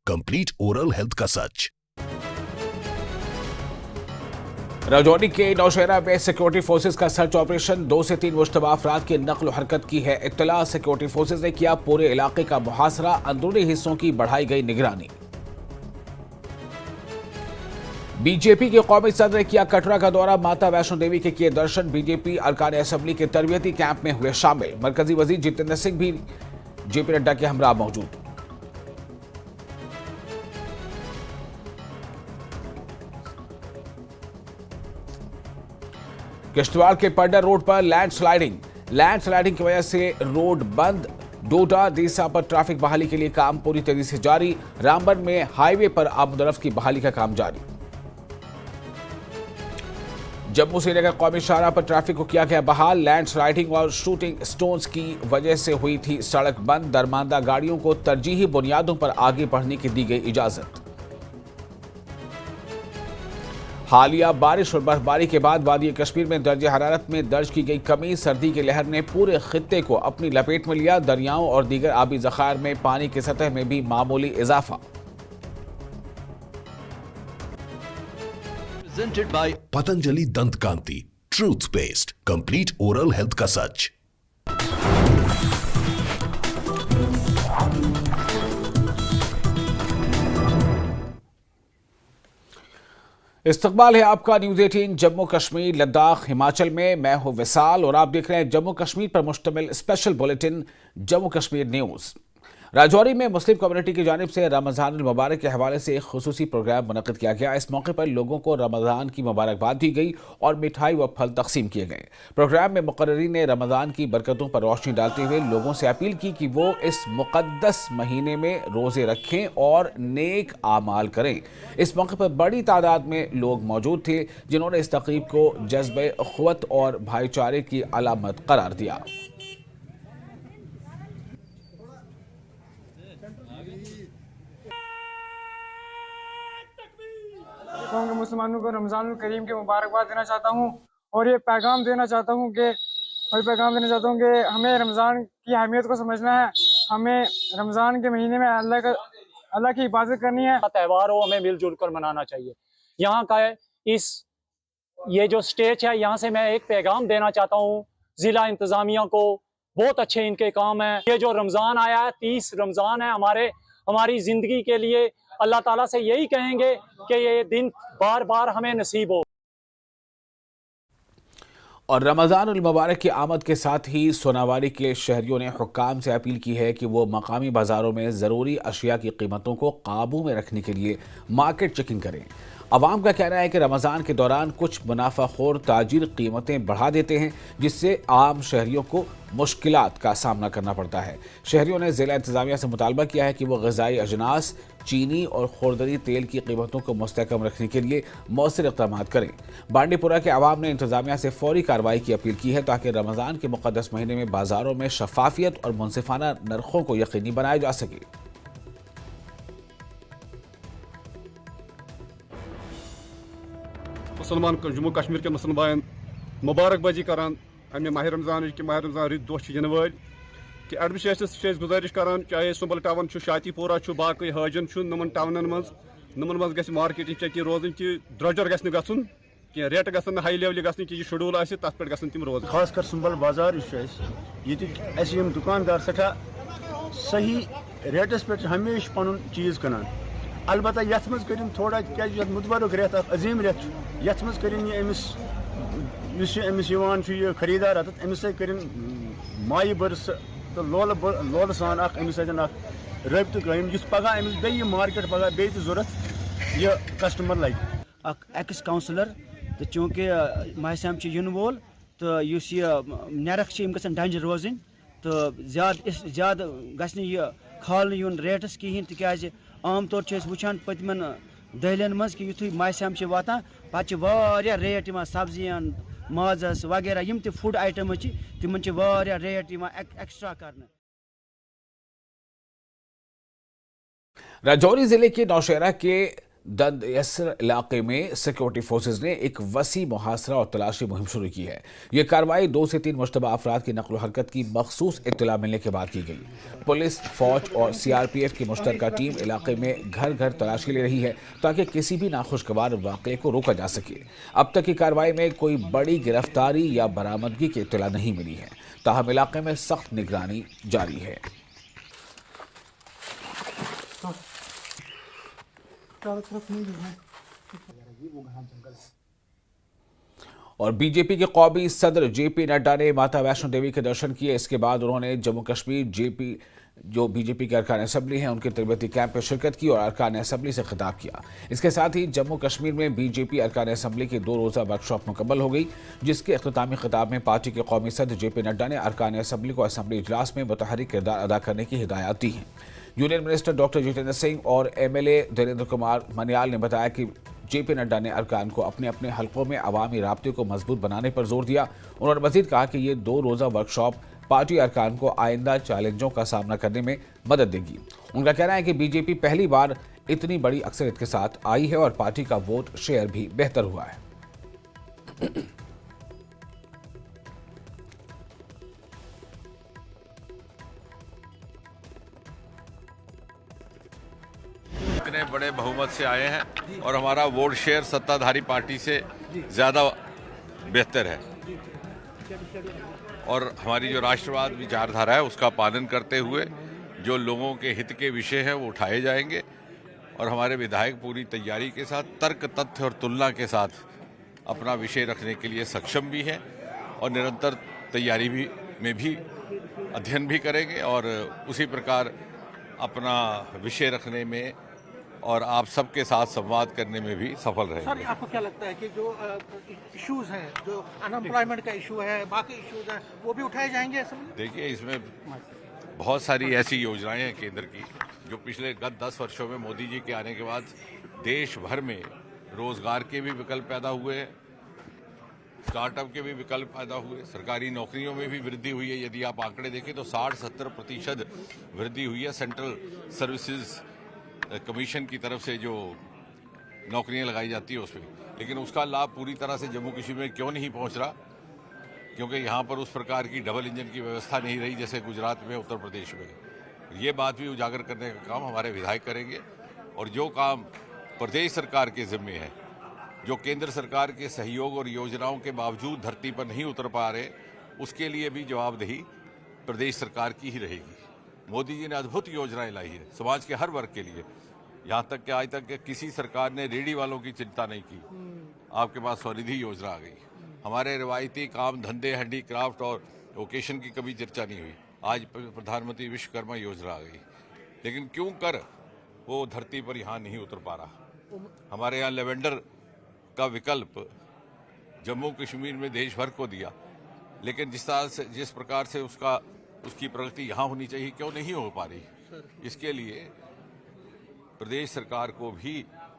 Complete oral health का सच। राजौरी के नौशहरा में सिक्योरिटी फोर्सेज का सर्च ऑपरेशन 2 से 3 मुश्तबा अफराद की नकल हरकत की है इत्तला। सिक्योरिटी फोर्सेज ने किया पूरे इलाके का मुहासरा, अंदरूनी हिस्सों की बढ़ाई गई निगरानी। बीजेपी के कौमी सदर ने किया कटरा का दौरा, माता वैष्णो देवी के किए दर्शन। बीजेपी अरकान असेंबली के तरबियती कैंप में हुए शामिल। मरकजी वजीर जितेंद्र सिंह भी जेपी नड्डा के हमरा मौजूद। किश्तवाड़ के पड्डा रोड पर लैंडस्लाइडिंग की वजह से रोड बंद। डोडा डीसा पर ट्रैफिक बहाली के लिए काम पूरी तेजी से जारी। रामबन में हाईवे पर आमदरफ्त की बहाली का काम जारी। जम्मू से लेकर कौमी शाहराह पर ट्रैफिक को किया गया बहाल। लैंडस्लाइडिंग और शूटिंग स्टोन्स की वजह से हुई थी सड़क बंद। दरमांदा गाड़ियों को तरजीही बुनियादों पर आगे बढ़ने की दी गई इजाजत। हालिया बारिश और बर्फबारी के बाद वादी कश्मीर में दर्जे हरारत में दर्ज की गई कमी। सर्दी की लहर ने पूरे खित्ते को अपनी लपेट में लिया। दरियाओं और दीगर आबी ज़खायर में पानी की सतह में भी मामूली इजाफा। Presented by Patanjali Dant Kanti, truth paste, complete oral health का सच। इस्तकबाल है आपका न्यूज़ 18 जम्मू कश्मीर लद्दाख हिमाचल में। मैं हूं विसाल और आप देख रहे हैं जम्मू कश्मीर पर मुश्तमिल special bulletin Jammu Kashmir news. Rajouri में मुस्लिम कम्युनिटी की जानिब से रमज़ान अल मुबारक के हवाले से एक खुसूसी प्रोग्राम मुनक़्क़िद किया गया। इस मौके पर लोगों को रमज़ान की मुबारकबाद दी गई और मिठाई व फल तकसीम किए गए। प्रोग्राम में मुक़र्रिरीन ने रमज़ान की बरकतों पर रोशनी डालते हुए लोगों से अपील की कि वो इस मुक़द्दस महीने में रोज़े रखें और नेक आमाल करें। इस मौके पर बड़ी तादाद में लोग मौजूद थे जिन्होंने इस तक़रीब को जज्बे अख़ुवत और भाईचारे की अलामत करार दिया। मुसलमानों को रमज़ानुल करीम की मुबारकबाद देना चाहता हूँ और ये पैगाम देना चाहता हूँ कि हमें रमज़ान की अहमियत को समझना है। हमें रमज़ान के महीने में अल्लाह की इबादत करनी है। त्यौहार हो हमें मिलजुल कर मनाना चाहिए। यहाँ का ये जो स्टेज है, यहाँ से मैं एक पैगाम देना चाहता हूँ ज़िला इंतज़ामिया को। बहुत अच्छे इनके काम हैं। ये जो रमज़ान आया है, 30 रमज़ान है हमारी ज़िंदगी के लिए। अल्लाह ताला से यही कहेंगे कि ये दिन बार बार हमें नसीब हो। और रमज़ान उल मुबारक की आमद के साथ ही सोनावारी के शहरियों ने हुक्काम से अपील की है कि वो मकामी बाज़ारों में ज़रूरी अशिया की कीमतों को काबू में रखने के लिए मार्केट चेकिंग करें। अवाम का कहना है कि रमज़ान के दौरान कुछ मुनाफाखोर ताजिर कीमतें बढ़ा देते हैं जिससे आम शहरियों को मुश्किलात का सामना करना पड़ता है। शहरियों ने ज़िला इंतज़ामिया से मुतालबा किया है कि वो ग़िज़ाई अजनास, चीनी और खुरदरी तेल की कीमतों को मुस्तहकम रखने के लिए मौसर इक़दाम करें। बांडीपुरा के अवाम ने इंतज़ामिया से फौरी कार्रवाई की अपील की है ताकि रमज़ान के मुक़द्दस महीने में बाज़ारों में शफाफियत और मुनसिफाना नरखों को यकीनी बनाया जा सके। मुसलमान जम्मू कश्मीर के मुसलमान मुबारकबाजी करान अमे माह रमज़ान कि माह रमज़ान रित दोह इन वाल कि एडमिनिस्ट्रेशन से गुजारिश करान, चाहे सुंबल टाउन शातीपुरा बाकी हाजन नमन टाउनन मज गि मार्केटिंग चेकिंग रोजन कि द्रजर गि गन कि रेट गन हाई लेवल गि कि शेड्यूल आस तथ पे गन तम रोज। खास कर सुंबल बाजार ये दुकानदार सठा सही रेटस पे हमेशा पन चीज कनान। अलबत्ता यथ मज करिन थोड़ा क्या मुतबरुक रेत अजीम रेत यथ मज करिन अमिस खरीदार अमिस करिन माय बर्स तो लोल सान अमिस रबत कायम पगह अमिस बे मार्केट पगह बे जरूरत यह कस्टमर लगे। एक्स काउंसलर तो चूँकि माहसम इन वोल तो नरख गन डंज रोजन तो ज्यादा गह खाल यून रेटस कहें तिक आम तौर वुचान पतमन दहलियन मज कि युथ माहसम वातान पे रेट सब्जियन माजस वगैरह यम ते फूड आइटम तिमन रेट एक्स्ट्रा करना। राजौरी जिले के नौशहरा के दंद यसर इलाके में सिक्योरिटी फोर्सेज ने एक वसी मुहासरा और तलाशी मुहिम शुरू की है। यह कार्रवाई 2 से 3 मुश्तबा अफराद की नकल हरकत की मखसूस इत्तला मिलने के बाद की गई। पुलिस, फौज और CRPF की मुश्तरका टीम इलाके में घर घर तलाशी ले रही है ताकि किसी भी नाखुशगवार वाक़े को रोका जा सके। अब तक की कार्रवाई में कोई बड़ी गिरफ्तारी या बरामदगी की इत्तला नहीं मिली है, ताहम इलाके में सख्त निगरानी जारी है। और बीजेपी के कौमी सदर JP नड्डा ने माता वैष्णो देवी के दर्शन किए। इसके बाद उन्होंने जम्मू कश्मीर जो बीजेपी के अरकान असम्बली हैं उनके तरबती कैंप में शिरकत की और अरकान असम्बली से खिताब किया। इसके साथ ही जम्मू कश्मीर में बीजेपी अरकान असम्बली की 2 रोज़ा वर्कशॉप मुकम्मल हो गई, जिसके अख्तामी खिताब में पार्टी के कौमी सदर JP नड्डा ने अरकान असम्बली को असम्बली इजलास में मुतहरिक किरदार अदा करने की हिदायत दी है। Union minister doctor Jitendra Singh और MLA धीरेन्द्र कुमार मनियाल ने बताया कि JP नड्डा ने अरकान को अपने अपने हलकों में अवामी राब्ते को मजबूत बनाने पर जोर दिया। उन्होंने मजीद कहा कि ये 2 रोज़ा वर्कशॉप पार्टी अरकान को आइंदा चैलेंजों का सामना करने में मदद देगी। उनका कहना है कि बीजेपी पहली बार इतनी बड़ी अक्सरियत के साथ आई है और पार्टी का वोट शेयर भी बेहतर हुआ है। इतने बड़े बहुमत से आए हैं और हमारा वोट शेयर सत्ताधारी पार्टी से ज़्यादा बेहतर है और हमारी जो राष्ट्रवाद विचारधारा है उसका पालन करते हुए जो लोगों के हित के विषय हैं वो उठाए जाएंगे और हमारे विधायक पूरी तैयारी के साथ तर्क, तथ्य और तुलना के साथ अपना विषय रखने के लिए सक्षम भी हैं और निरंतर तैयारी में भी अध्ययन भी करेंगे और उसी प्रकार अपना विषय रखने में और आप सबके साथ संवाद करने में भी सफल रहेंगे। सर, आपको क्या लगता है कि जो इश्यूज हैं, जो अनएम्प्लॉयमेंट का इशू है, बाकी इश्यूज हैं, वो भी उठाए जाएंगे? देखिए, इसमें बहुत सारी ऐसी योजनाएं हैं केंद्र की जो पिछले गत 10 वर्षों में मोदी जी के आने के बाद देश भर में रोजगार के भी विकल्प पैदा हुए हैं, स्टार्टअप के भी विकल्प पैदा हुए, सरकारी नौकरियों में भी वृद्धि हुई है। यदि आप आंकड़े देखें तो 60-70% वृद्धि हुई है सेंट्रल सर्विसेज कमीशन की तरफ से जो नौकरियां लगाई जाती है उसमें। लेकिन उसका लाभ पूरी तरह से जम्मू कश्मीर में क्यों नहीं पहुंच रहा? क्योंकि यहाँ पर उस प्रकार की डबल इंजन की व्यवस्था नहीं रही जैसे गुजरात में, उत्तर प्रदेश में। ये बात भी उजागर करने का काम हमारे विधायक करेंगे और जो काम प्रदेश सरकार के जिम्मे है, जो केंद्र सरकार के सहयोग और योजनाओं के बावजूद धरती पर नहीं उतर पा रहे, उसके लिए भी जवाबदेही प्रदेश सरकार की ही रहेगी। मोदी जी ने अद्भुत योजनाएं लाई है समाज के हर वर्ग के लिए, यहाँ तक कि आज तक के किसी सरकार ने रेडी वालों की चिंता नहीं की। आपके पास स्वनिधि योजना आ गई, हमारे रिवायती काम धंधे, हैंडीक्राफ्ट और वोकेशन की कभी चर्चा नहीं हुई। आज प्रधानमंत्री विश्वकर्मा योजना आ गई, लेकिन क्यों कर वो धरती पर यहाँ नहीं उतर पा रहा? हमारे यहाँ लेवेंडर का विकल्प जम्मू कश्मीर में देश भर को दिया, लेकिन जिस प्रकार से उसकी प्रगति यहाँ होनी चाहिए क्यों नहीं हो पा रही? इसके लिए प्रदेश सरकार को भी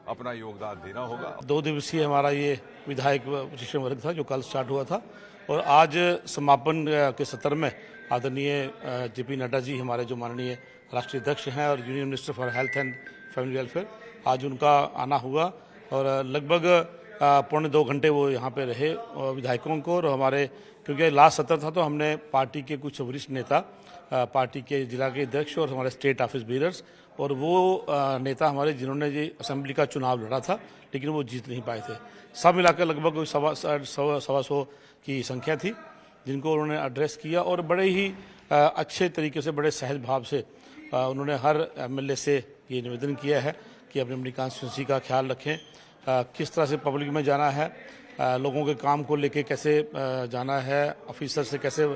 अपना योगदान देना होगा। 2 दिवसीय हमारा ये विधायक प्रशिक्षण वर्ग था जो कल स्टार्ट हुआ था और आज समापन के सत्र में आदरणीय JP नड्डा जी, हमारे जो माननीय राष्ट्रीय अध्यक्ष हैं और union minister for health and family welfare, आज उनका आना हुआ और लगभग 1.25 घंटे वो यहाँ पे रहे विधायकों को। और हमारे क्योंकि लास्ट सत्र था तो हमने पार्टी के कुछ वरिष्ठ नेता, पार्टी के जिला के अध्यक्ष और हमारे स्टेट ऑफिस बीरर्स और वो नेता हमारे जिन्होंने ये असेंबली का चुनाव लड़ा था लेकिन वो जीत नहीं पाए थे, सब मिलाकर लगभग 125 की संख्या थी जिनको उन्होंने एड्रेस किया और बड़े ही अच्छे तरीके से, बड़े सहज भाव से उन्होंने हर MLA से ये निवेदन किया है कि अपनी अपनी कॉन्स्टिट्यूंसी का ख्याल रखें, किस तरह से पब्लिक में जाना है, लोगों के काम को लेके कैसे जाना है, ऑफिसर से कैसे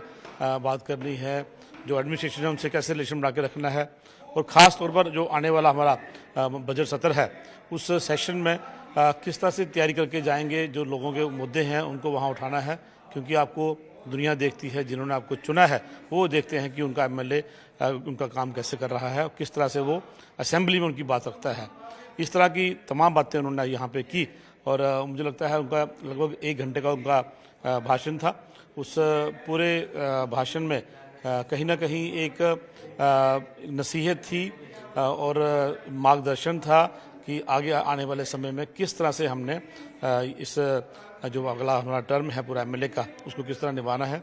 बात करनी है, जो एडमिनिस्ट्रेशन है उनसे कैसे रिलेशन बना के रखना है और ख़ास तौर पर जो आने वाला हमारा बजट सत्र है उस सेशन में किस तरह से तैयारी करके जाएंगे, जो लोगों के मुद्दे हैं उनको वहाँ उठाना है। क्योंकि आपको दुनिया देखती है, जिन्होंने आपको चुना है वो देखते हैं कि उनका MLA उनका काम कैसे कर रहा है और किस तरह से वो असेंबली में उनकी बात रखता है। इस तरह की तमाम बातें उन्होंने यहाँ पे की और मुझे लगता है उनका लगभग 1 घंटे का उनका भाषण था। उस पूरे भाषण में कहीं ना कहीं एक नसीहत थी और मार्गदर्शन था कि आगे आने वाले समय में किस तरह से हमने इस जो अगला हमारा टर्म है पूरा एमएलए का, उसको किस तरह निभाना है।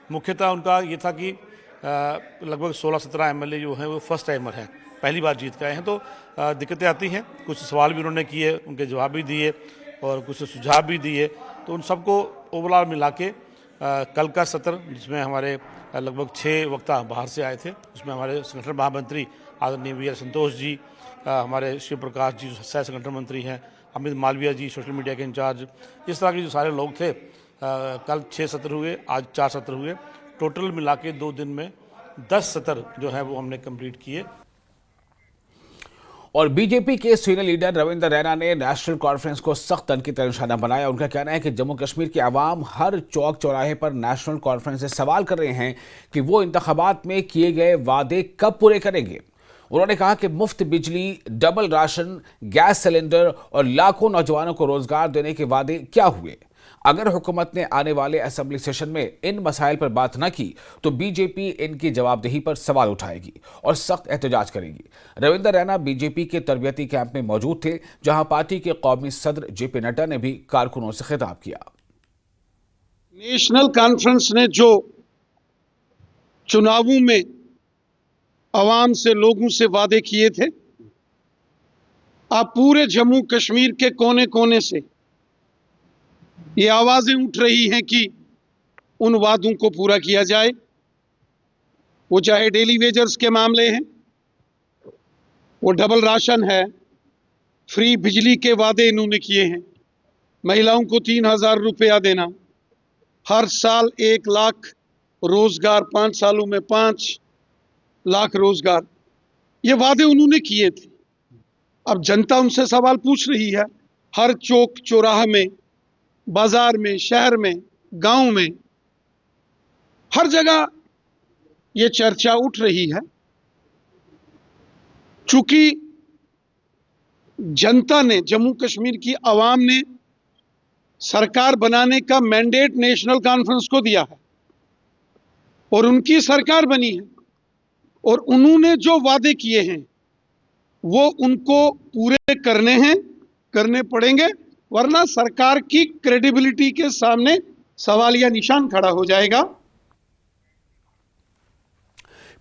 मुख्यतः उनका ये था कि लगभग 16-17 एमएलए जो हैं वो फर्स्ट टाइमर हैं, पहली बार जीत के आए हैं, तो दिक्कतें आती हैं। कुछ सवाल भी उन्होंने किए, उनके जवाब भी दिए और कुछ सुझाव भी दिए, तो उन सबको ओवरऑल मिला के कल का सत्र, जिसमें हमारे लगभग 6 वक्ता बाहर से आए थे, उसमें हमारे संगठन महामंत्री आदरणीय वी आर संतोष जी, हमारे शिव प्रकाश जी जो सह संगठन मंत्री हैं, अमित मालविया जी सोशल मीडिया के इंचार्ज, इस तरह के जो सारे लोग थे। कल 6 सत्र हुए, आज 4 सत्र हुए, टोटल मिला के 2 दिन में 10 सत्र जो है वो हमने कंप्लीट किए। और बीजेपी के सीनियर लीडर रविंद्र रैना ने नेशनल कॉन्फ्रेंस को सख्त तनकीद का निशाना बनाया। उनका कहना है कि जम्मू कश्मीर के अवाम हर चौक चौराहे पर नेशनल कॉन्फ्रेंस से सवाल कर रहे हैं कि वो इंतखाबात में किए गए वादे कब पूरे करेंगे। उन्होंने कहा कि मुफ्त बिजली, डबल राशन, गैस सिलेंडर और लाखों नौजवानों को रोजगार देने के वादे क्या हुए। अगर हुकूमत ने आने वाले असेंबली सेशन में इन मसाइल पर बात न की तो बीजेपी इनकी जवाबदेही पर सवाल उठाएगी और सख्त एहतजाज करेगी। रविंद्र रैना बीजेपी के तरबियती कैंप में मौजूद थे, जहां पार्टी के कौमी सदर जेपी नड्डा ने भी कारकुनों से खिताब किया। नेशनल कॉन्फ्रेंस ने जो चुनावों में अवाम से, लोगों से वादे किए थे, अब पूरे जम्मू कश्मीर के कोने कोने से ये आवाजें उठ रही हैं कि उन वादों को पूरा किया जाए। वो चाहे डेली वेजर्स के मामले हैं, वो डबल राशन है, फ्री बिजली के वादे इन्होंने किए हैं, महिलाओं को 3000 रुपया देना, हर साल 1 लाख रोजगार, 5 सालों में 5 लाख रोजगार, ये वादे उन्होंने किए थे। अब जनता उनसे सवाल पूछ रही है, हर चौक चौराहा में, बाजार में, शहर में, गांव में, हर जगह ये चर्चा उठ रही है। चूंकि जनता ने, जम्मू कश्मीर की आवाम ने सरकार बनाने का मैंडेट नेशनल कॉन्फ्रेंस को दिया है और उनकी सरकार बनी है, और उन्होंने जो वादे किए हैं वो उनको पूरे करने पड़ेंगे, वरना सरकार की क्रेडिबिलिटी के सामने सवालिया निशान खड़ा हो जाएगा।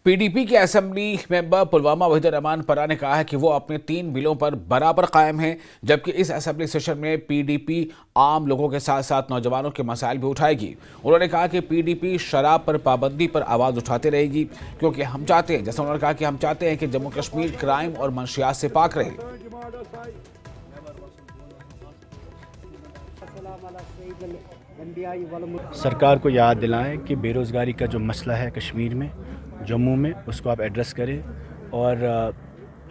पीडीपी के असेंबली मेंबर पुलवामा वहीदुर रहमान परा ने कहा है कि वो अपने 3 बिलों पर बराबर कायम हैं, जबकि इस असेंबली सेशन में पीडीपी आम लोगों के साथ साथ नौजवानों के मसाइल भी उठाएगी। उन्होंने कहा कि पीडीपी शराब पर पाबंदी पर आवाज़ उठाते रहेगी, क्योंकि हम चाहते हैं, जैसा उन्होंने कहा कि हम चाहते हैं कि जम्मू कश्मीर क्राइम और मंशियात से पाक रहे। सरकार को याद दिलाएं कि बेरोज़गारी का जो मसला है कश्मीर में, जम्मू में, उसको आप एड्रेस करें, और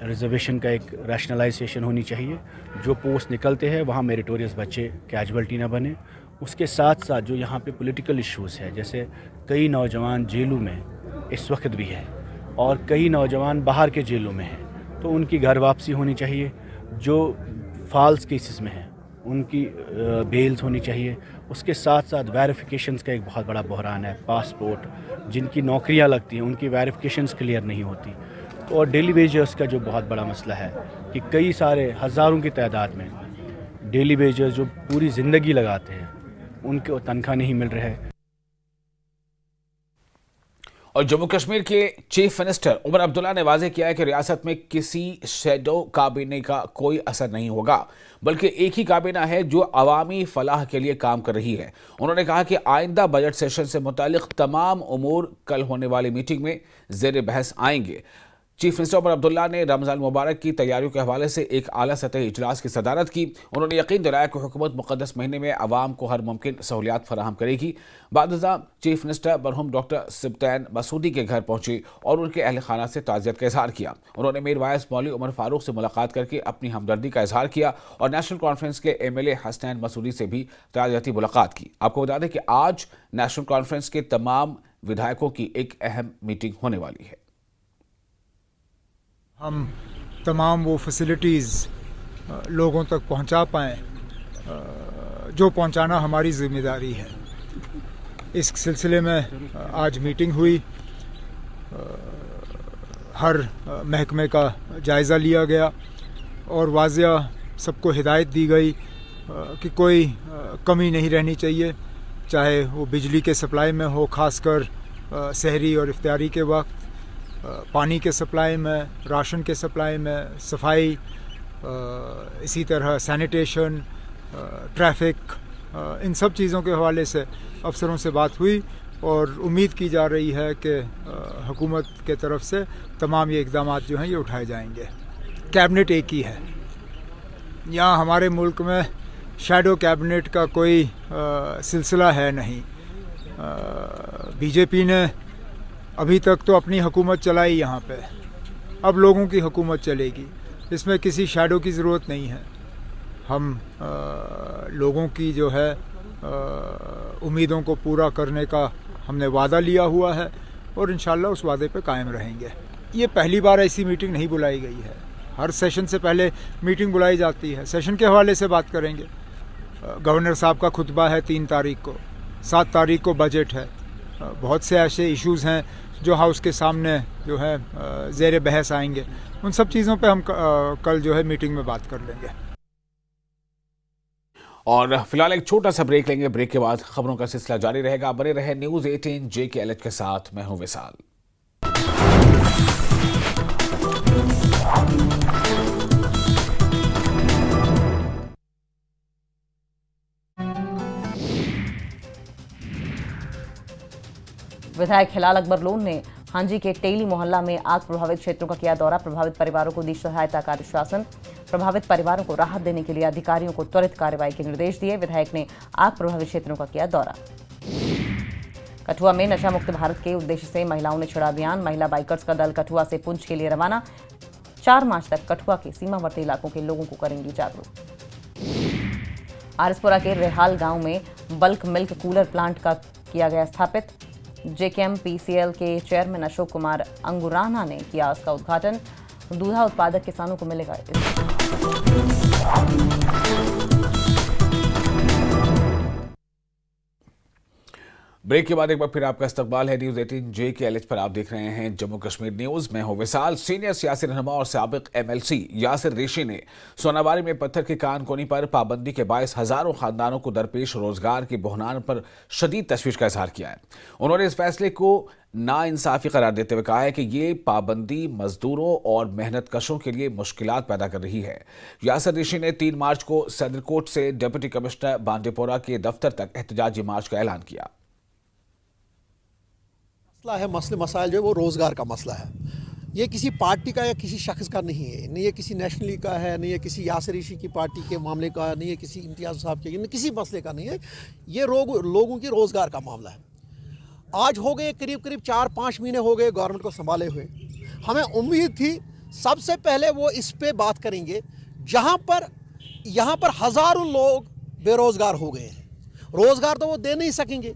रिजर्वेशन का एक रैशनलाइजेशन होनी चाहिए। जो पोस्ट निकलते हैं वहाँ मेरिटोरियस बच्चे कैजुअल्टी ना बने। उसके साथ साथ जो यहाँ पे पॉलिटिकल इश्यूज़ है, जैसे कई नौजवान जेलों में इस वक्त भी है और कई नौजवान बाहर के जेलों में हैं, तो उनकी घर वापसी होनी चाहिए। जो फॉल्स केसेस में हैं उनकी बेल्स होनी चाहिए। उसके साथ साथ वेरिफिकेशंस का एक बहुत बड़ा बहरान है। पासपोर्ट, जिनकी नौकरियां लगती हैं उनकी वेरिफिकेशंस क्लियर नहीं होती। और डेली वेजर्स का जो बहुत बड़ा मसला है कि कई सारे हज़ारों की तादाद में डेली वेजर्स जो पूरी ज़िंदगी लगाते हैं उनको तनख्वाह नहीं मिल रहा है। और जम्मू कश्मीर के चीफ मिनिस्टर उमर अब्दुल्ला ने वाज़ेह किया है कि रियासत में किसी शैडो काबीने का कोई असर नहीं होगा, बल्कि एक ही काबीना है जो अवामी फलाह के लिए काम कर रही है। उन्होंने कहा कि आइंदा बजट सेशन से मुतालिक तमाम उमूर कल होने वाली मीटिंग में ज़ेर बहस आएंगे। चीफ मिनिस्टर उमर अब्दुल्ला ने रमज़ान मुबारक की तैयारियों के हवाले से एक आला सतही इजलास की सदारत की। उन्होंने यकीन दिलाया कि हुकूमत मुक़द्दस महीने में आवाम को हर मुमकिन सहूलियात फराहम करेगी। बादशाह चीफ मिनिस्टर मरहूम डॉक्टर सिब्तैन मसूदी के घर पहुंचे और उनके अहल खाना से ताज़ियत का इजहार किया। उन्होंने मीर वाइस मौलवी उमर फारूक से मुलाकात करके अपनी हमदर्दी का इजहार किया और नेशनल कॉन्फ्रेंस के MLA हसनैन मसूदी से भी ताज़ियती मुलाकात की। आपको बता दें कि आज नेशनल कॉन्फ्रेंस के तमाम विधायकों की एक अहम मीटिंग होने वाली है। हम तमाम वो फैसिलिटीज़ लोगों तक पहुंचा पाएँ जो पहुंचाना हमारी ज़िम्मेदारी है। इस सिलसिले में आज मीटिंग हुई, हर महकमे का जायज़ा लिया गया और वाज़िया सबको हिदायत दी गई कि कोई कमी नहीं रहनी चाहिए, चाहे वो बिजली के सप्लाई में हो, ख़ासकर सहरी और इफ्तारी के वक्त, पानी के सप्लाई में, राशन के सप्लाई में, सफाई, इसी तरह सैनिटेशन, ट्रैफिक, इन सब चीज़ों के हवाले से अफसरों से बात हुई और उम्मीद की जा रही है कि हुकूमत के तरफ से तमाम ये इक़दाम जो हैं ये उठाए जाएंगे। कैबिनेट एक ही है, यहाँ हमारे मुल्क में शैडो कैबिनेट का कोई सिलसिला है नहीं। बीजेपी ने अभी तक तो अपनी हुकूमत चलाई यहाँ पे, अब लोगों की हुकूमत चलेगी, इसमें किसी शैडो की ज़रूरत नहीं है। हम लोगों की जो है उम्मीदों को पूरा करने का हमने वादा लिया हुआ है और इंशाल्लाह उस वादे पे कायम रहेंगे। ये पहली बार ऐसी मीटिंग नहीं बुलाई गई है, हर सेशन से पहले मीटिंग बुलाई जाती है। सेशन के हवाले से बात करेंगे, गवर्नर साहब का खुतबा है 3 तारीख को, 7 तारीख को बजट है, बहुत से ऐसे इश्यूज़ हैं जो हाउस के सामने जो है ज़ेर बहस आएंगे। उन सब चीज़ों पे हम कल जो है मीटिंग में बात कर लेंगे। और फिलहाल एक छोटा सा ब्रेक लेंगे, ब्रेक के बाद खबरों का सिलसिला जारी रहेगा। बने रहे न्यूज़ 18 JKLH के साथ, मैं हूं विशाल। विधायक हिलाल अकबर लोन ने हांजी के टेली मोहल्ला में आग प्रभावित क्षेत्रों का किया दौरा, प्रभावित परिवारों को दी सहायता का आश्वासन, प्रभावित परिवारों को राहत देने के लिए अधिकारियों को त्वरित कार्रवाई के निर्देश दिए। विधायक ने आग प्रभावित क्षेत्रों का किया दौरा। कठुआ में नशा मुक्त भारत के उद्देश्य से महिलाओं ने छेड़ा अभियान, महिला बाइकर्स का दल कठुआ से पुंछ के लिए रवाना। 4 मार्च तक कठुआ के सीमावर्ती इलाकों के लोगों को करेंगी जागरूक। आरएसपुरा के रेहाल गांव में बल्क मिल्क कूलर प्लांट का किया गया स्थापित। JKM PCL के चेयरमैन अशोक कुमार अंगुराना ने किया इसका उद्घाटन। दूधा उत्पादक किसानों को मिलेगा। ब्रेक के बाद एक बार फिर आपका इस्तकबाल है न्यूज़ 18 JKLH पर। आप देख रहे हैं जम्मू कश्मीर न्यूज़, मैं हूं विशाल। सीनियर सियासी रहनुमा और साबिक MLC यासिर रेशी ने सोनाबारी में पत्थर की कान कोनी पर पाबंदी के बायस हजारों खानदानों को दरपेश रोजगार की बहरान पर शदीद तशवीश का इजहार किया है। उन्होंने इस फैसले को नाइंसाफी करार देते हुए कहा है कि ये पाबंदी मजदूरों और मेहनत कशों के लिए मुश्किलात पैदा कर रही है। यासिर रेशी ने 3 मार्च को सदरकोट से डिप्टी कमिश्नर बांडीपोरा के दफ्तर तक एहतजाजी मार्च का ऐलान किया। मसला है, मसले मसाइल जो है वो रोज़गार का मसला है। ये किसी पार्टी का या किसी शख्स का नहीं है, नहीं ये किसी नेशनली का है, नहीं ये किसी यासिर रेशी की पार्टी के मामले का, नहीं ये किसी इम्तियाज़ साहब के, किसी मसले का नहीं है। ये लोगों की रोज़गार का मामला है। आज हो गए करीब 4-5 महीने हो गए गवर्नमेंट को संभाले हुए। हमें उम्मीद थी सबसे पहले वो इस पे बात करेंगे जहाँ पर हज़ारों लोग बेरोज़गार हो गए हैं। रोज़गार तो वो दे नहीं सकेंगे,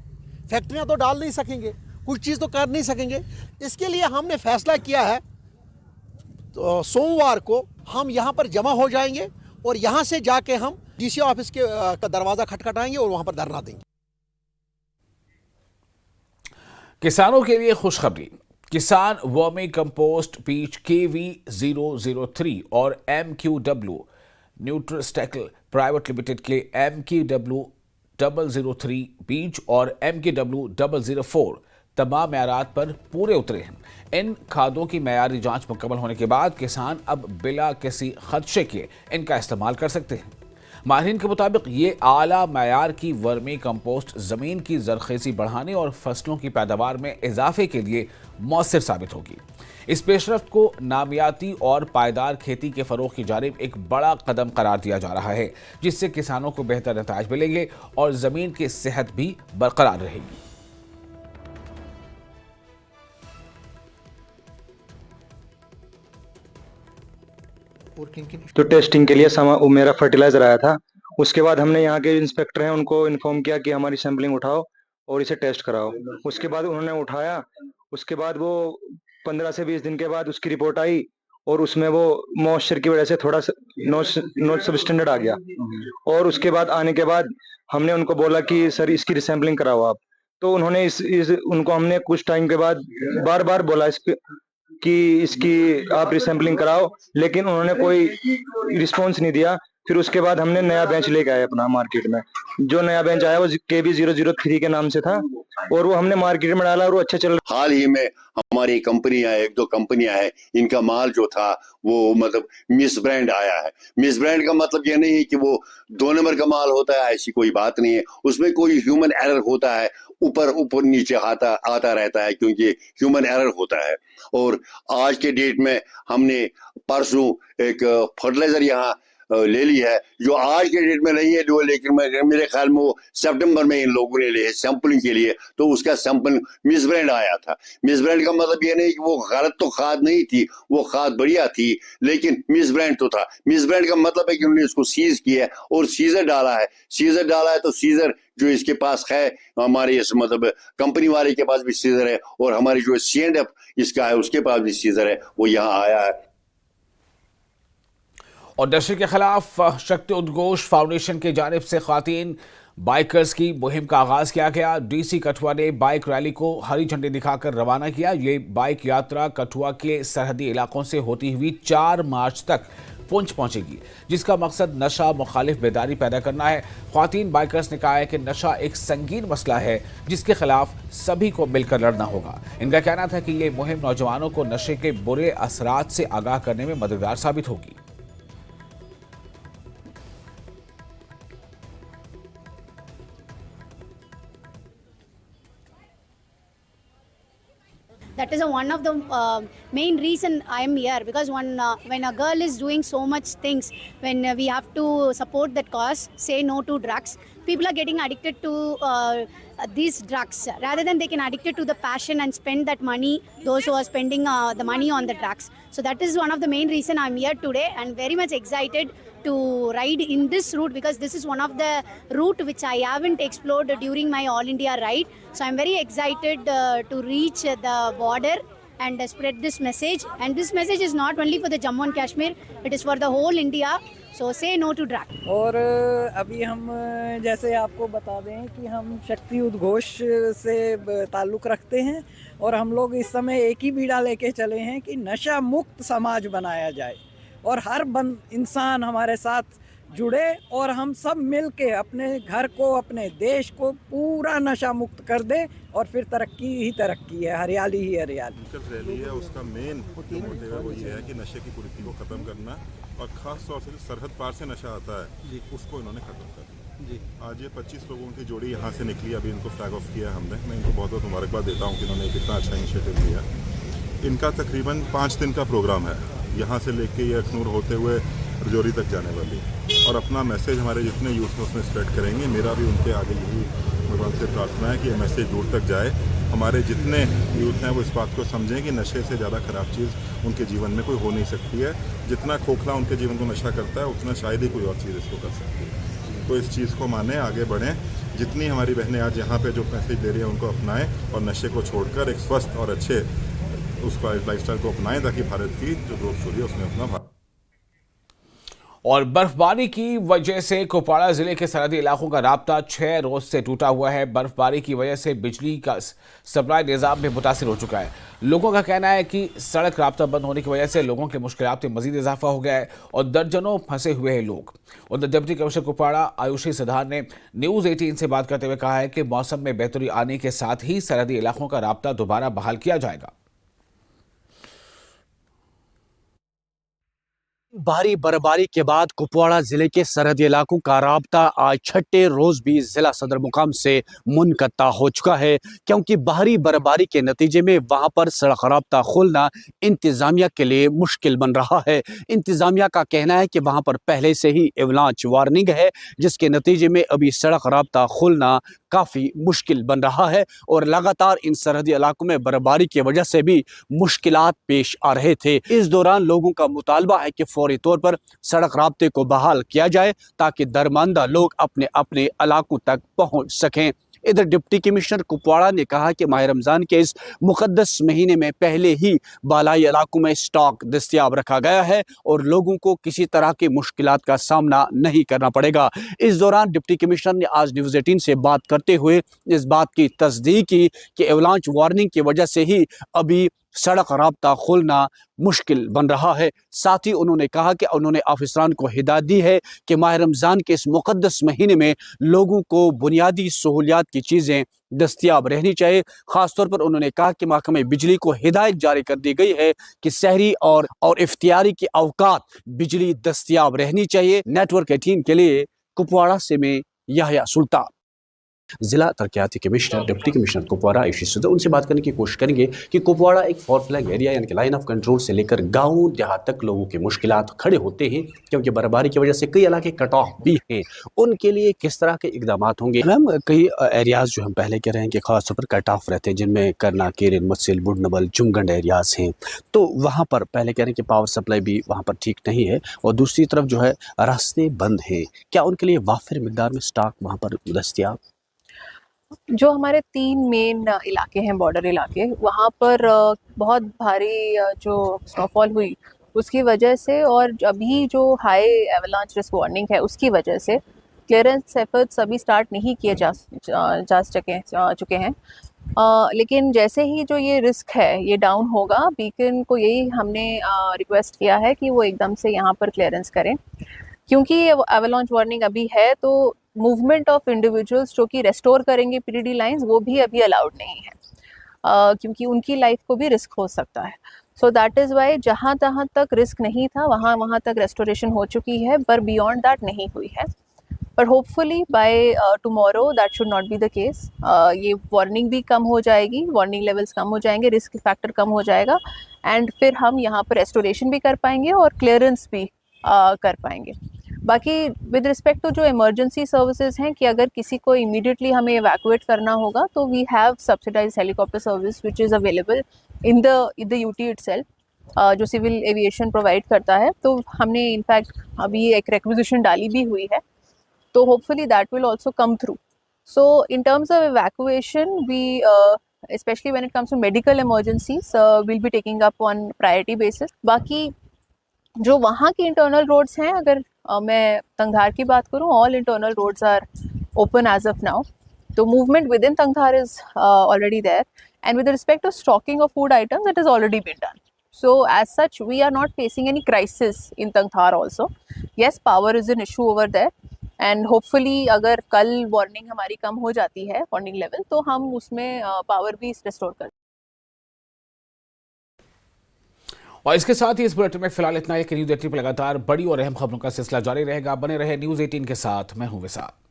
फैक्ट्रियाँ तो डाल नहीं सकेंगे, कुछ चीज़ तो कर नहीं सकेंगे। इसके लिए हमने फैसला किया है तो सोमवार को हम यहाँ पर जमा हो जाएंगे और यहाँ से जाके हम DC ऑफिस के का दरवाज़ा खटखटाएंगे और वहाँ पर धरना देंगे। किसानों के लिए खुशखबरी। किसान वर्मी कंपोस्ट बीज KV003 और MQW न्यूट्रिस्टेकल प्राइवेट लिमिटेड के MQW003 बीज और MQW004 तमाम मेयारात पर पूरे उतरे हैं। इन खादों की मेयारी जांच मुकम्मल होने के बाद किसान अब बिला किसी खदशे के इनका इस्तेमाल कर सकते हैं। माहिरीन के मुताबिक ये आला मेयार की वर्मी कंपोस्ट ज़मीन की ज़रख़ेज़ी बढ़ाने और फसलों की पैदावार में इजाफे के लिए मौसर साबित होगी। इस पेशरफ्त को नामियाती और पायदार खेती के फ़रोग़ की जानिब एक बड़ा कदम करार दिया जा रहा है, जिससे किसानों को बेहतर नताइज मिलेंगे और ज़मीन की सेहत भी बरकरार रहेगी। तो टेस्टिंग के लिए मेरा फर्टिलाइजर आया था। उसके बाद हमने यहाँ के इंस्पेक्टर हैं उनको इन्फॉर्म किया कि हमारी सैंपलिंग उठाओ और इसे टेस्ट कराओ। उसके बाद उन्होंने उठाया। उसके बाद वो 15 से 20 दिन के बाद उसकी रिपोर्ट आई और उसमें वो मॉइस्चर की वजह से थोड़ा नॉट सब स्टैंडर्ड आ गया। और उसके बाद आने के बाद हमने उनको बोला कि सर इसकी रिसैम्पलिंग कराओ आप। तो उन्होंने उनको हमने कुछ टाइम के बाद बार बार बोला कि इसकी आप रिसैम्पलिंग कराओ, लेकिन उन्होंने कोई रिस्पॉन्स नहीं दिया। फिर उसके बाद हमने नया बेंच लेके आए अपना मार्केट में। जो नया बेंच आया वो KB 003 के नाम से था और वो हमने मार्केट में डाला और वो अच्छा चल रहा। हाल ही में हमारी कंपनियां, एक दो कंपनियां हैं, इनका माल जो था वो मतलब मिस ब्रांड आया है। मिस ब्रांड का मतलब ये नहीं है कि वो 2 नंबर का माल होता है, ऐसी कोई बात नहीं है। उसमें कोई ह्यूमन एरर होता है, ऊपर नीचे आता रहता है, क्योंकि ह्यूमन एरर होता है। और आज के डेट में हमने परसों एक फर्टिलाइजर यहाँ ले ली है, जो आज के डेट में नहीं है, जो लेकिन मेरे ख्याल में वो सितंबर में इन लोगों ने लिए सैंपलिंग के लिए, तो उसका सैंपल मिस ब्रांड आया था। मिस ब्रांड का मतलब ये नहीं कि वो गलत तो खाद नहीं थी, वो खाद बढ़िया थी, लेकिन मिस ब्रांड तो था। मिस ब्रांड का मतलब है कि उन्होंने इसको सीज किया और सीजर डाला है। तो सीजर जो इसके पास है, हमारे इस मतलब कंपनी वाले के पास भी सीजर है, और हमारी जो C&F इसका है उसके पास भी सीजर है, वो यहाँ आया है। और नशे के खिलाफ शक्ति उद्घोष फाउंडेशन की जानिब से ख्वातीन बाइकर्स की मुहिम का आगाज किया गया। DC कठुआ ने बाइक रैली को हरी झंडी दिखाकर रवाना किया। ये बाइक यात्रा कठुआ के सरहदी इलाकों से होती हुई 4 मार्च तक पुंछ पहुंचेगी, जिसका मकसद नशा मुखालिफ बेदारी पैदा करना है। ख्वातीन बाइकर्स ने कहा है कि नशा एक संगीन मसला है जिसके खिलाफ सभी को मिलकर लड़ना होगा। इनका कहना था कि ये मुहिम नौजवानों को नशे के बुरे असरात से आगाह करने में मददगार साबित होगी। That is one of the main reason I am here, because when a girl is doing so much things, when we have to support that cause, say no to drugs, people are getting addicted to these drugs rather than they can addicted to the passion and spend that money, those who are spending the money on the drugs. So that is one of the main reason I am here today, and very much excited to ride in this route, because this is one of the route which I haven't explored during my All India ride. So I'm very excited to reach the border and spread this message. And this message is not only for the Jammu and Kashmir, it is for the whole India. So say no to drug. और अभी हम जैसे आपको बता दें कि हम शक्ति उद्घोष से ताल्लुक़ रखते हैं, और हम लोग इस समय एक ही बीड़ा लेके चले हैं कि नशा मुक्त समाज बनाया जाए, और हर इंसान हमारे साथ जुड़े, और हम सब मिल के अपने घर को, अपने देश को पूरा नशा मुक्त कर दे, और फिर तरक्की ही तरक्की है, हरियाली ही हरियाली। रैली है उसका मेन मोटिव है वो ये है कि नशे की कुरीति को ख़त्म करना, और ख़ास तौर से सरहद पार से नशा आता है उसको इन्होंने ख़त्म कर दिया जी। आज ये 25 लोगों की जोड़ी यहाँ से निकली, अभी इनको फ्लैग ऑफ किया हमने। मैं इनको बहुत बहुत मुबारकबाद देता हूँ कि इन्होंने कितना अच्छा इनिशिएटिव लिया। इनका तकरीबन 5 दिन का प्रोग्राम है, यहाँ से लेके ये अखनूर होते हुए रजौरी तक जाने वाली, और अपना मैसेज हमारे जितने यूथ में उसमें स्प्रेड करेंगे। मेरा भी उनके आगे यही भगवान से प्रार्थना है कि ये मैसेज दूर तक जाए, हमारे जितने यूथ हैं वो इस बात को समझें कि नशे से ज़्यादा ख़राब चीज़ उनके जीवन में कोई हो नहीं सकती है। जितना खोखला उनके जीवन को नशा करता है, उतना शायद ही कोई और चीज़ इसको कर सकती है। तो इस चीज़ को माने, आगे बढ़ें। जितनी हमारी बहनें आज यहाँ पे जो मैसेज दे रही हैं उनको अपनाएं, और नशे को छोड़कर एक स्वस्थ और अच्छे उसका लाइफस्टाइल को अपनाएं, ताकि भारत की जो ग्रोथ स्टोरी है उसमें अपना और बर्फबारी की वजह से कुपवाड़ा जिले के सरहदी इलाकों का राब्ता 6 रोज से टूटा हुआ है। बर्फबारी की वजह से बिजली का सप्लाई निज़ाम भी मुतासिर हो चुका है। लोगों का कहना है कि सड़क राब्ता बंद होने की वजह से लोगों के मुश्किलात में मजीद इजाफा हो गया है और दर्जनों फंसे हुए हैं लोग। उधर डिप्टी कमिश्नर कुपवाड़ा आयुषी सिद्धार्थ ने न्यूज़ 18 से बात करते हुए कहा है कि मौसम में बेहतरी आने के साथ ही सरहदी इलाकों का राब्ता दोबारा बहाल किया जाएगा। भारी बर्फबारी के बाद कुपवाड़ा जिले के सरहदी इलाकों का राब्ता आज 6ठे रोज भी जिला सदर मुकाम से मुनक़ता हो चुका है, क्योंकि भारी बर्फबारी के नतीजे में वहां पर सड़क राब्ता खोलना इंतजामिया के लिए मुश्किल बन रहा है। इंतजामिया का कहना है कि वहां पर पहले से ही एवलांच वार्निंग है, जिसके नतीजे में अभी सड़क राब्ता खोलना काफ़ी मुश्किल बन रहा है और लगातार इन सरहदी इलाकों में बर्फबारी की वजह से भी मुश्किलात पेश आ रहे थे। इस दौरान लोगों का मुतालबा है कि फौरी तौर पर सड़क राब्ते को बहाल किया जाए ताकि दरमानदा लोग अपने अपने इलाकों तक पहुंच सकें। इधर डिप्टी कमिश्नर कुपवाड़ा ने कहा कि माह रमज़ान के इस मुक़द्दस महीने में पहले ही बालाई इलाकों में स्टॉक दस्तयाब रखा गया है और लोगों को किसी तरह की मुश्किलात का सामना नहीं करना पड़ेगा। इस दौरान डिप्टी कमिश्नर ने आज न्यूज़ 18 से बात करते हुए इस बात की तस्दीक की कि एवलांच वार्निंग की वजह से ही अभी सड़क राब्ता खोलना मुश्किल बन रहा है। साथ ही उन्होंने कहा कि उन्होंने अफसरान को हिदायत दी है कि माह रमज़ान के इस मुक़द्दस महीने में लोगों को बुनियादी सहूलियात की चीज़ें दस्तियाब रहनी चाहिए। ख़ासतौर पर उन्होंने कहा कि महकमे बिजली को हिदायत जारी कर दी गई है कि सहरी और इफ्तियारी के औकात बिजली दस्तियाब रहनी चाहिए। नेटवर्क 18 के लिए कुपवाड़ा से मैं याह्या सुल्तान। जिला तरक्याती commissioner deputy commissioner Kupwara Ayushi Sudan, उनसे बात करने की कोशिश करेंगे कि कुपवाड़ा एक फॉल्ट फ्लैग एरिया यानी कि लाइन ऑफ कंट्रोल से लेकर गांव देहात तक लोगों की मुश्किलात खड़े होते हैं क्योंकि बर्फबारी की वजह से कई इलाके कट ऑफ भी हैं। उनके लिए किस तरह के इकदाम होंगे? मैम, कई एरियाज जो हम पहले कह रहे हैं कि खासतौर पर कट ऑफ रहते हैं, जिनमें करना, केरन, मुत्सिल, बुडनबल, जुमगंड एरियाज हैं, तो वहाँ पर पहले कह रहे हैं कि पावर सप्लाई भी वहाँ पर ठीक नहीं है और दूसरी तरफ जो है रास्ते बंद हैं। क्या उनके लिए वाफिर मिकदार में स्टॉक वहाँ पर दस्तियाब? जो हमारे 3 मेन इलाके हैं, बॉर्डर इलाके, वहाँ पर बहुत भारी जो स्नोफॉल हुई उसकी वजह से और अभी जो हाई एवलांच रिस्क वार्निंग है उसकी वजह से क्लियरेंस एफर्ट्स अभी स्टार्ट नहीं किए जा चुके हैं। लेकिन जैसे ही जो ये रिस्क है ये डाउन होगा, बीकन को यही हमने रिक्वेस्ट किया है कि वो एकदम से यहाँ पर क्लियरेंस करें, क्योंकि एवलांच वार्निंग अभी है तो मूवमेंट ऑफ इंडिविजुअल्स जो कि रेस्टोर करेंगे पीडीडी लाइंस वो भी अभी अलाउड नहीं है, क्योंकि उनकी लाइफ को भी रिस्क हो सकता है। सो दैट इज़ वाई जहाँ तहाँ तक रिस्क नहीं था वहाँ तक रेस्टोरेशन हो चुकी है, पर बियॉन्ड दैट नहीं हुई है। पर hopefully by tomorrow that should not be the case. ये वार्निंग भी कम हो जाएगी, वार्निंग लेवल्स कम हो जाएंगे, रिस्क फैक्टर कम हो जाएगा एंड फिर हम यहाँ पर रेस्टोरेशन भी कर पाएंगे और क्लियरेंस भी कर पाएंगे। बाकी विद रिस्पेक्ट टू जो इमरजेंसी सर्विसेज हैं कि अगर किसी को इमीडिएटली हमें इवैक्यूएट करना होगा तो we have subsidised helicopter service which is available in the UT itself, जो सिविल एविएशन प्रोवाइड करता है। तो हमने इनफैक्ट अभी एक रिक्विजिशन डाली भी हुई है, तो hopefully that will also come through. So in terms of evacuation we especially when it comes to medical emergencies we'll be taking up on priority basis। बाकी जो वहाँ की इंटरनल रोड्स हैं, अगर मैं तंगधार की बात करूँ, all internal roads are open as of now, तो movement within Tangdhar is already there and with respect to stocking of food items it is already been done. So as such we are not facing any crisis in Tangdhar also. Yes, power is an issue over there and hopefully अगर कल warning हमारी कम हो जाती है, warning level, तो हम उसमें power भी रिस्टोर कर। और इसके साथ ही इस बुलेटिन में फिलहाल इतना है कि न्यूज़ 18 पर लगातार बड़ी और अहम खबरों का सिलसिला जारी रहेगा। बने रहे न्यूज़ 18 के साथ, मैं हूं विशाल।